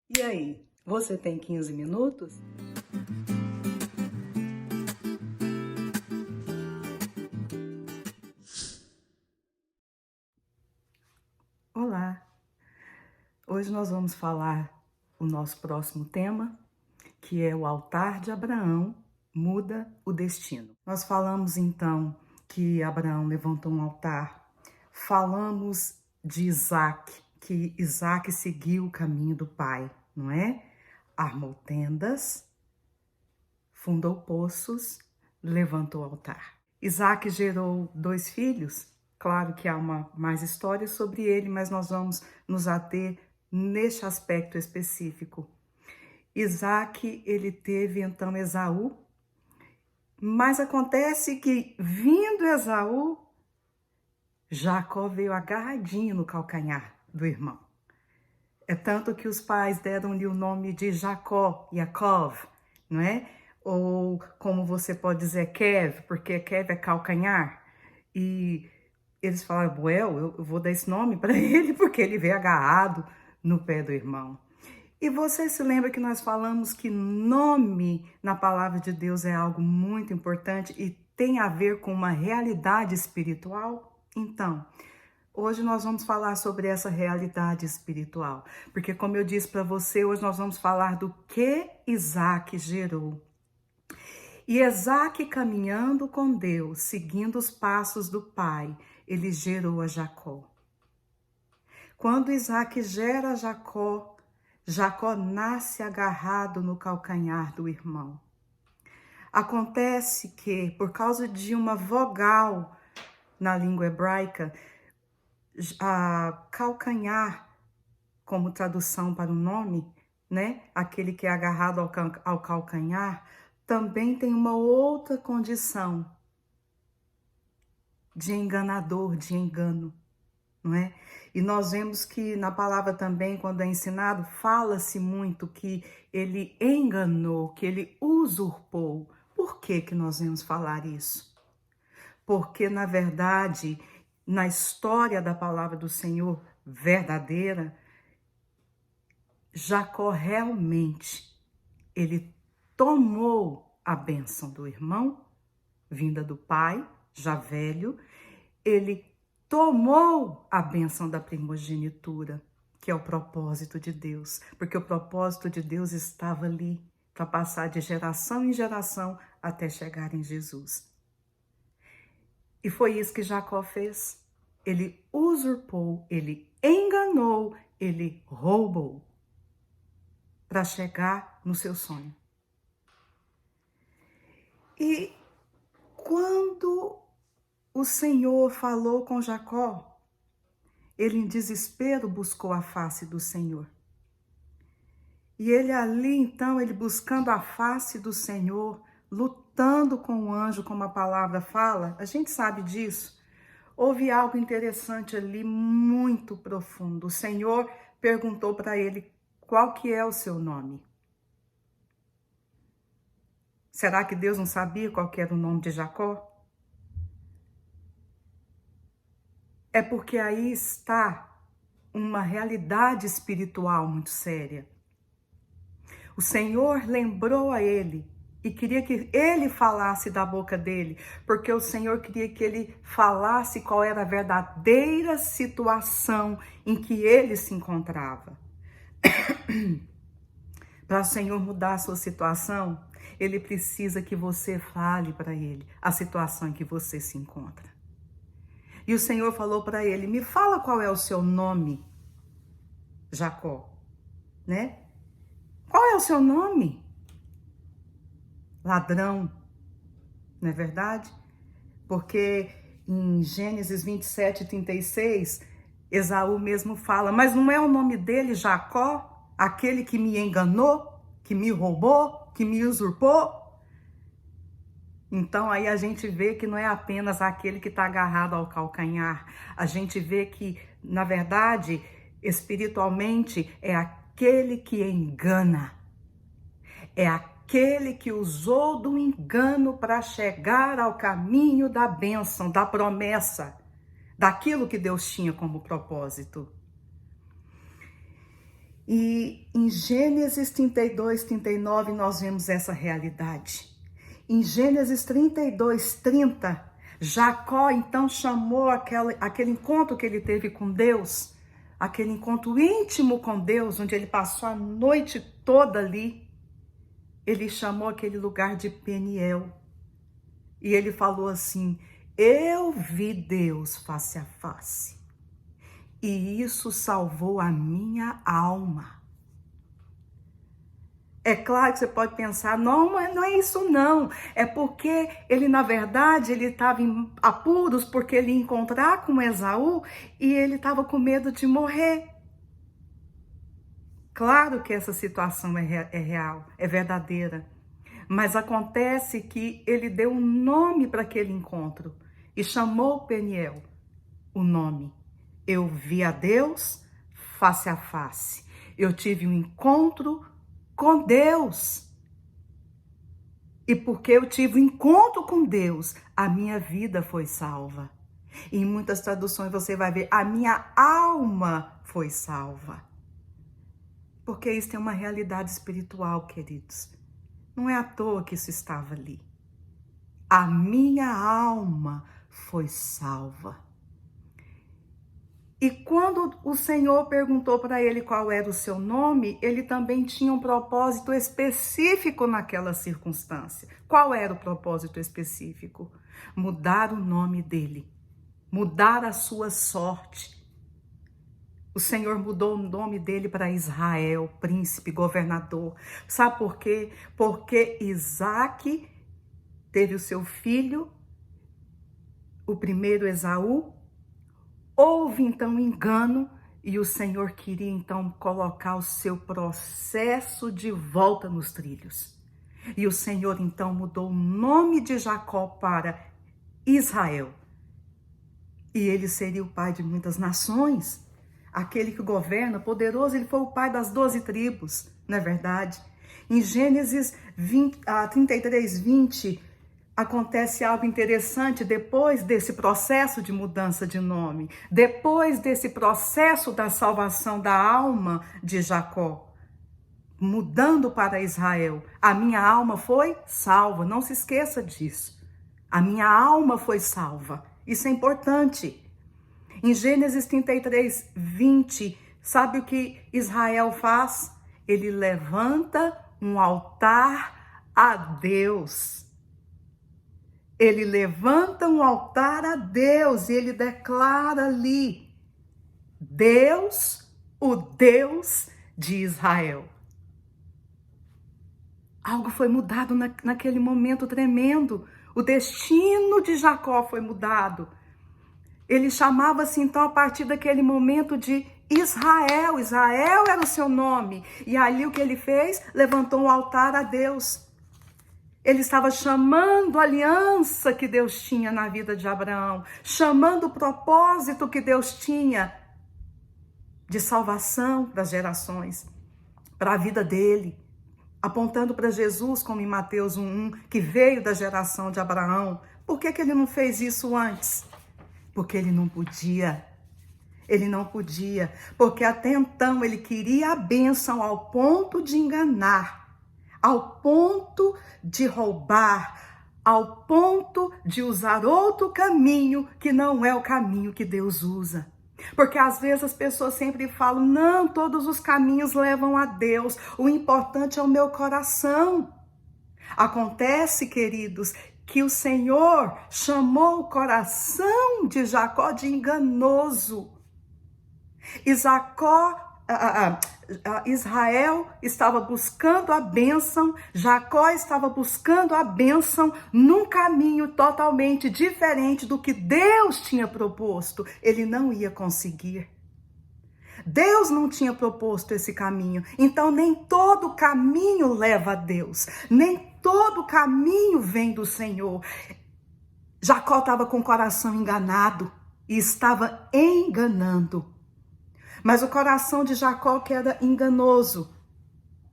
E aí, você tem 15 minutos? Olá! Hoje nós vamos falar o nosso próximo tema, que é o altar de Abraão muda o destino. Nós falamos então que Abraão levantou um altar, falamos de Isaac, que Isaac seguiu o caminho do pai, não é? Armou tendas, fundou poços, levantou altar. Isaac gerou 2 filhos. Claro que há mais história sobre ele, mas nós vamos nos ater neste aspecto específico. Isaac, ele teve então Esaú, mas acontece que, vindo Esaú, Jacó veio agarradinho no calcanhar do irmão. É tanto que os pais deram-lhe o nome de Jacó, Yaakov, não é? Ou como você pode dizer, Kev, porque Kev é calcanhar. E eles falaram, well, eu vou dar esse nome para ele, porque ele veio agarrado no pé do irmão. E você se lembra que nós falamos que nome na palavra de Deus é algo muito importante e tem a ver com uma realidade espiritual? Então, hoje nós vamos falar sobre essa realidade espiritual, porque como eu disse para você, hoje nós vamos falar do que Isaac gerou. E Isaac, caminhando com Deus, seguindo os passos do pai, ele gerou a Jacó. Quando Isaac gera Jacó, Jacó nasce agarrado no calcanhar do irmão. Acontece que, por causa de uma vogal na língua hebraica, a calcanhar, como tradução para o nome, né? Aquele que é agarrado ao calcanhar, também tem uma outra condição de enganador, de engano, não é? E nós vemos que na palavra também, quando é ensinado, fala-se muito que ele enganou, que ele usurpou. Por que que nós vamos falar isso? Porque, na verdade, na história da palavra do Senhor verdadeira, Jacó realmente, ele tomou a bênção do irmão, vinda do pai, já velho, ele tomou a bênção da primogenitura, que é o propósito de Deus, porque o propósito de Deus estava ali para passar de geração em geração até chegar em Jesus. E foi isso que Jacó fez. Ele usurpou, ele enganou, ele roubou para chegar no seu sonho. E quando o Senhor falou com Jacó, ele em desespero buscou a face do Senhor. E ele ali, então, ele buscando a face do Senhor, lutando com o anjo, como a palavra fala, a gente sabe disso. Houve algo interessante ali, muito profundo. O Senhor perguntou para ele, qual que é o seu nome? Será que Deus não sabia qual que era o nome de Jacó? É porque aí está uma realidade espiritual muito séria. O Senhor lembrou a ele e queria que ele falasse da boca dele, porque o Senhor queria que ele falasse qual era a verdadeira situação em que ele se encontrava. Para o Senhor mudar a sua situação, ele precisa que você fale para ele a situação em que você se encontra. E o Senhor falou para ele, me fala qual é o seu nome, Jacó, né? Qual é o seu nome? Ladrão, não é verdade? Porque em Gênesis 27:36, Esaú mesmo fala, mas não é o nome dele Jacó? Aquele que me enganou, que me roubou, que me usurpou? Então aí a gente vê que não é apenas aquele que está agarrado ao calcanhar. A gente vê que, na verdade, espiritualmente, é aquele que engana. É aquele que usou do engano para chegar ao caminho da bênção, da promessa, daquilo que Deus tinha como propósito. E em Gênesis 32, 39, nós vemos essa realidade. Em Gênesis 32, 30, Jacó então chamou aquele encontro que ele teve com Deus, aquele encontro íntimo com Deus, onde ele passou a noite toda ali. Ele chamou aquele lugar de Peniel. E ele falou assim: eu vi Deus face a face. E isso salvou a minha alma. É claro que você pode pensar, não é isso não. É porque ele, na verdade, ele estava em apuros porque ele ia encontrar com Esaú e ele estava com medo de morrer. Claro que essa situação é real, é verdadeira. Mas acontece que ele deu um nome para aquele encontro e chamou Peniel o nome. Eu vi a Deus face a face. Eu tive um encontro com Deus. E porque eu tive um encontro com Deus, a minha vida foi salva. Em muitas traduções você vai ver, a minha alma foi salva. Porque isso tem uma realidade espiritual, queridos. Não é à toa que isso estava ali. A minha alma foi salva. E quando o Senhor perguntou para ele qual era o seu nome, ele também tinha um propósito específico naquela circunstância. Qual era o propósito específico? Mudar o nome dele, mudar a sua sorte. O Senhor mudou o nome dele para Israel, príncipe, governador. Sabe por quê? Porque Isaac teve o seu filho, o primeiro Esaú. Houve então um engano e o Senhor queria então colocar o seu processo de volta nos trilhos. E o Senhor então mudou o nome de Jacó para Israel. E ele seria o pai de muitas nações. Aquele que governa, poderoso, ele foi o pai das 12 tribos, não é verdade? Em Gênesis 33, 20, acontece algo interessante depois desse processo de mudança de nome, depois desse processo da salvação da alma de Jacó, mudando para Israel. A minha alma foi salva, não se esqueça disso. A minha alma foi salva, isso é importante. Em Gênesis 33, 20, sabe o que Israel faz? Ele levanta um altar a Deus. Ele levanta um altar a Deus e ele declara ali: Deus, o Deus de Israel. Algo foi mudado naquele momento tremendo. O destino de Jacó foi mudado. Ele chamava-se então a partir daquele momento de Israel. Israel era o seu nome. E ali o que ele fez? Levantou um altar a Deus. Ele estava chamando a aliança que Deus tinha na vida de Abraão, chamando o propósito que Deus tinha de salvação para as gerações, para a vida dele, apontando para Jesus, como em Mateus 1:1, que veio da geração de Abraão. Por que ele não fez isso antes? Porque ele não podia. Ele não podia, porque até então ele queria a bênção ao ponto de enganar, ao ponto de roubar, ao ponto de usar outro caminho que não é o caminho que Deus usa. Porque às vezes as pessoas sempre falam, não, todos os caminhos levam a Deus, o importante é o meu coração. Acontece, queridos, que o Senhor chamou o coração de Jacó de enganoso. Israel estava buscando a bênção, Jacó estava buscando a bênção num caminho totalmente diferente do que Deus tinha proposto. Ele não ia conseguir. Deus não tinha proposto esse caminho, então nem todo caminho leva a Deus, nem todo caminho vem do Senhor. Jacó estava com o coração enganado e estava enganando. Mas o coração de Jacó, que era enganoso,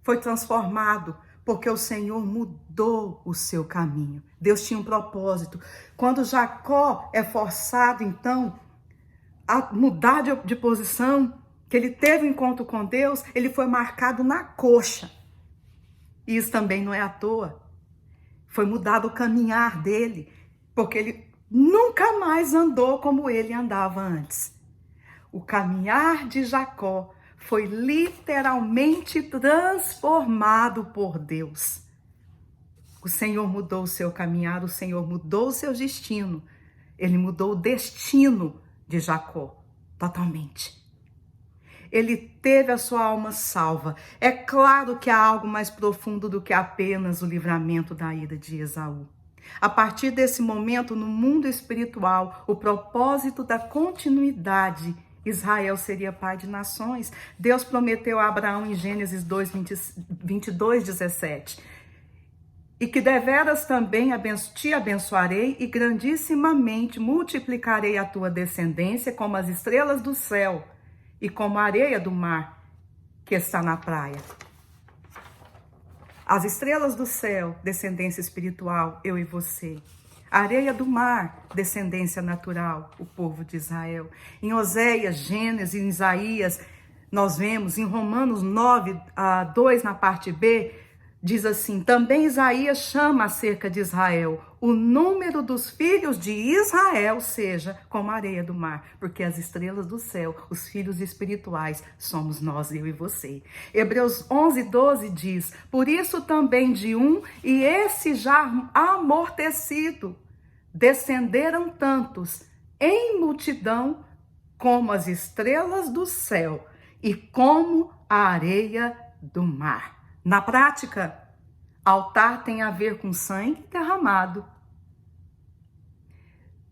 foi transformado, porque o Senhor mudou o seu caminho. Deus tinha um propósito. Quando Jacó é forçado, então, a mudar de posição, que ele teve um encontro com Deus, ele foi marcado na coxa. E isso também não é à toa. Foi mudado o caminhar dele, porque ele nunca mais andou como ele andava antes. O caminhar de Jacó foi literalmente transformado por Deus. O Senhor mudou o seu caminhar, o Senhor mudou o seu destino. Ele mudou o destino de Jacó totalmente. Ele teve a sua alma salva. É claro que há algo mais profundo do que apenas o livramento da ira de Esaú. A partir desse momento, no mundo espiritual, o propósito da continuidade, Israel seria pai de nações. Deus prometeu a Abraão em Gênesis 22, 17. E que deveras também te abençoarei e grandissimamente multiplicarei a tua descendência como as estrelas do céu e como a areia do mar que está na praia. As estrelas do céu, descendência espiritual, eu e você. A areia do mar, descendência natural, o povo de Israel. Em Oséias, Gênesis, em Isaías, nós vemos em Romanos 9, 2, na parte B, diz assim, também Isaías chama acerca de Israel, o número dos filhos de Israel seja como a areia do mar, porque as estrelas do céu, os filhos espirituais, somos nós, eu e você. Hebreus 11, 12 diz, por isso também de um, e esse já amortecido, descenderam tantos em multidão como as estrelas do céu e como a areia do mar. Na prática, altar tem a ver com sangue derramado.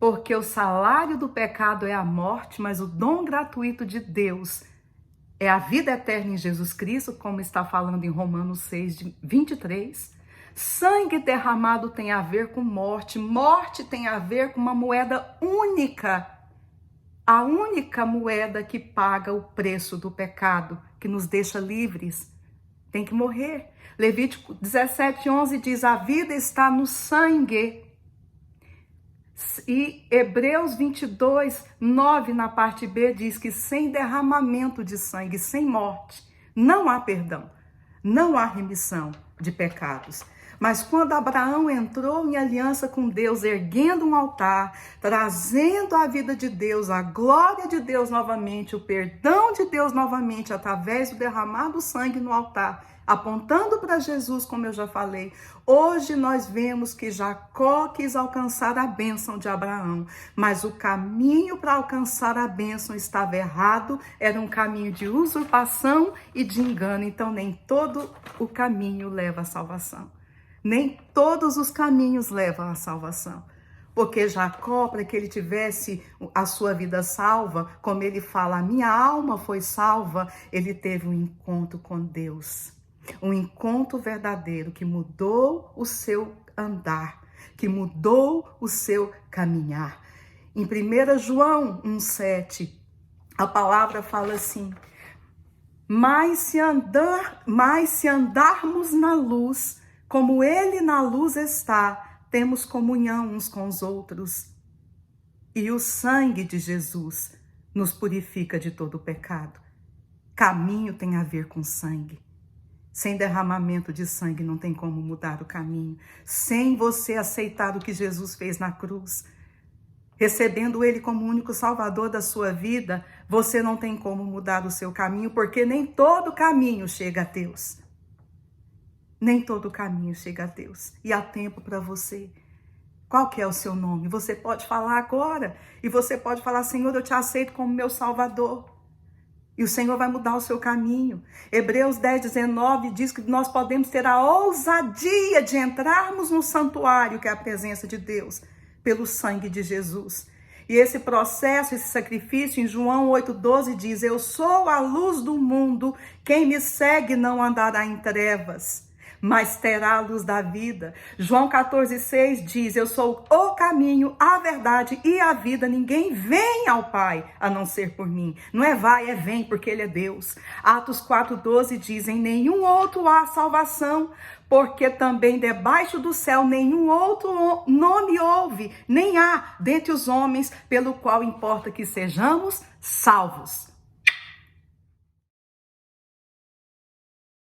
Porque o salário do pecado é a morte, mas o dom gratuito de Deus é a vida eterna em Jesus Cristo, como está falando em Romanos 6, 23. Sangue derramado tem a ver com morte. Morte tem a ver com uma moeda única. A única moeda que paga o preço do pecado, que nos deixa livres. Tem que morrer. Levítico 17, 11 diz, a vida está no sangue. E Hebreus 22, 9 na parte B diz que sem derramamento de sangue, sem morte, não há perdão, não há remissão de pecados. Mas quando Abraão entrou em aliança com Deus, erguendo um altar, trazendo a vida de Deus, a glória de Deus novamente, o perdão de Deus novamente, através do derramado sangue no altar, apontando para Jesus, como eu já falei, hoje nós vemos que Jacó quis alcançar a bênção de Abraão, mas o caminho para alcançar a bênção estava errado, era um caminho de usurpação e de engano, então nem todo o caminho leva à salvação. Nem todos os caminhos levam à salvação. Porque Jacó, para que ele tivesse a sua vida salva, como ele fala, a minha alma foi salva, ele teve um encontro com Deus. Um encontro verdadeiro que mudou o seu andar, que mudou o seu caminhar. Em 1 João 1,7, a palavra fala assim, mas se andarmos na luz, como ele na luz está, temos comunhão uns com os outros. E o sangue de Jesus nos purifica de todo o pecado. Caminho tem a ver com sangue. Sem derramamento de sangue não tem como mudar o caminho. Sem você aceitar o que Jesus fez na cruz, recebendo ele como único salvador da sua vida, você não tem como mudar o seu caminho, porque nem todo caminho chega a Deus. Nem todo caminho chega a Deus. E há tempo para você. Qual que é o seu nome? Você pode falar agora. E você pode falar, Senhor, eu te aceito como meu Salvador. E o Senhor vai mudar o seu caminho. Hebreus 10, 19 diz que nós podemos ter a ousadia de entrarmos no santuário, que é a presença de Deus, pelo sangue de Jesus. E esse processo, esse sacrifício, em João 8,12 diz, eu sou a luz do mundo, quem me segue não andará em trevas, mas terá a luz da vida. João 14,6 diz, eu sou o caminho, a verdade e a vida. Ninguém vem ao Pai a não ser por mim. Não é vai, é vem, porque Ele é Deus. Atos 4,12 diz, em nenhum outro há salvação, porque também debaixo do céu nenhum outro nome houve, nem há dentre os homens, pelo qual importa que sejamos salvos.